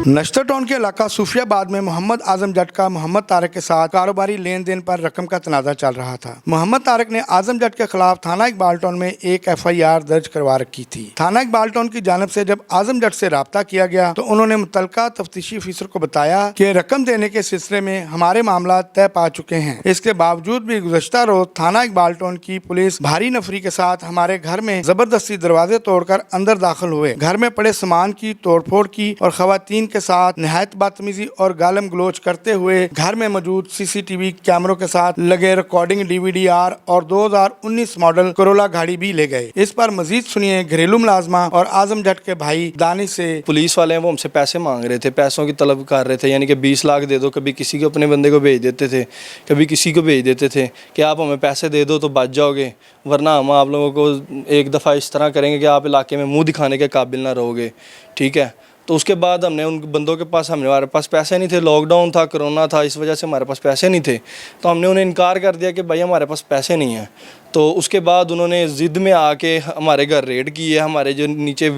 नश्तर town के इलाका सूफियाबाद में मोहम्मद आजम जट का मोहम्मद तारक के साथ कारोबारी लेन देन पर रकम का तनाजा चल रहा था। मोहम्मद तारक ने आजम जट के खिलाफ थाना इकबाल टाउन में एक FIR दर्ज करवा रखी थी। थाना इकबाल टाउन की जानिब से जब आजम जट से राब्ता किया गया तो उन्होंने मुतलका तफ्तीशी अफसर को बताया कि रकम देने के सिलसिले में हमारे मामला तय पा चुके हैं। इसके बावजूद भी गुज़श्ता रोज थाना इकबाल टाउन की पुलिस भारी नफरी के साथ हमारे घर में जबरदस्ती दरवाजे तोड़कर अंदर दाखिल हुए, घर में पड़े सामान की तोड़फोड़ की और खवातीन के साथ निहायत बदतमीजी और गालम गलोच करते हुए घर में मौजूद CCTV कैमरों के साथ लगे रिकॉर्डिंग DVDR और 2019 मॉडल कोरोला गाड़ी भी ले गए। इस पर मजीद सुनिए घरेलू मुलाजमा और आजम जट के भाई दानिश से। पुलिस वाले हैं वो हमसे पैसे मांग रहे थे, पैसों की तलब कर रहे थे, यानी कि 20 लाख दे दो, कभी किसी को अपने बंदे को भेज देते थे, कभी किसी को भेज देते थे कि आप हमें पैसे दे दो तो बच जाओगे, वरना हम आप लोगों को एक दफ़ा इस तरह करेंगे कि आप इलाके में मुंह दिखाने के काबिल ना रहोगे। ठीक है, तो उसके बाद हमने उन बंदों के पास हमारे पास पैसे नहीं थे, लॉकडाउन था, कोरोना था, इस वजह से हमारे पास पैसे नहीं थे, तो हमने उन्हें इनकार कर दिया कि भाई हमारे पास पैसे नहीं हैं। तो उसके बाद उन्होंने ज़िद में आके हमारे घर रेड की है। हमारे जो नीचे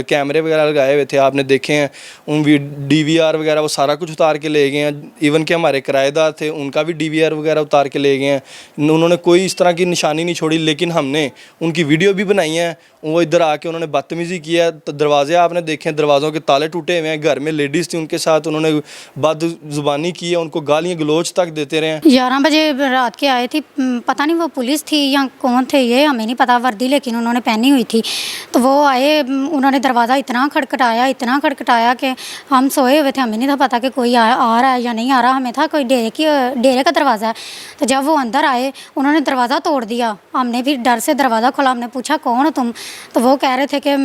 कैमरे वगैरह लगाए हुए थे आपने देखे हैं, उन DVR वगैरह वो सारा कुछ उतार के ले गए हैं। इवन कि हमारे किराएदार थे उनका भी DVR वगैरह उतार के ले गए हैं। उन्होंने कोई इस तरह की निशानी नहीं छोड़ी, लेकिन हमने उनकी वीडियो भी बनाई है। वो इधर आके उन्होंने बदतमीज़ी की है। तो दरवाजे आपने देखे हैं, दरवाज़ों के ताले टूटे हुए हैं। घर में लेडीज़ थी, उनके साथ उन्होंने बदजुबानी की है, उनको गालियाँ गलोच तक देते रहे। 11 बजे रात के आए थे, पता नहीं वो पुलिस थी या कौन थे ये हमें नहीं पता, वर्दी लेकिन उन्होंने पहनी हुई थी। तो वो आए, उन्होंने दरवाज़ा इतना खटखटाया कि हम सोए हुए थे, हमें नहीं था पता कि कोई आ रहा है या नहीं आ रहा। हमें था कोई डेरे का दरवाज़ा है। तो जब वो अंदर आए उन्होंने दरवाज़ा तोड़ दिया। हमने भी डर से दरवाज़ा खोला। हमने पूछा कौन हो तुम? तो वो कह रहे थे कि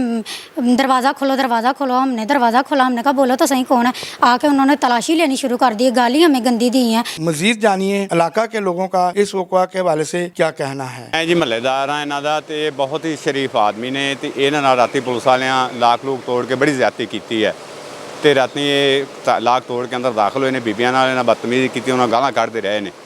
दरवाज़ा खोलो। हमने दरवाज़ा खोला। हमने कहा बोलो तो सही कौन है? आके उन्होंने तलाशी लेनी शुरू कर दी, गाली हमें गंदी दी हैं। मजीद जानिए इलाका के लोगों का इस वक़्आ के हवाले से क्या कहना है। मैं जी महल्लेदार हाँ इन्हों का, तो बहुत ही शरीफ आदमी ने, तो इन्होंने राती पुलिस वाले लाख लूक तोड़ के बड़ी ज्यादती की है। तो राती ये लाख तोड़ के अंदर दाखिल हुए ने, बीबियां नाल बदतमीजी की, उन्होंने गालां कढ़ते रहे ने।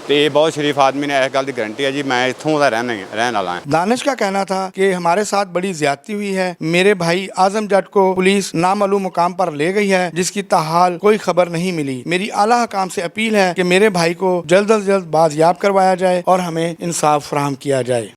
तो ये बहुत शरीफ आदमी ने, इस गल की गारंटी है जी, मैं इत्थों का रहने वाला है। दानिश का कहना था कि हमारे साथ बड़ी ज्यादती हुई है। मेरे भाई आजम जट को पुलिस नामालूम मुकाम पर ले गई है, जिसकी ताहाल कोई खबर नहीं मिली। मेरी आला हकाम से अपील है कि मेरे भाई को जल्द अज जल्द बाजियाब करवाया जाए और हमें इंसाफ फराहम किया जाए।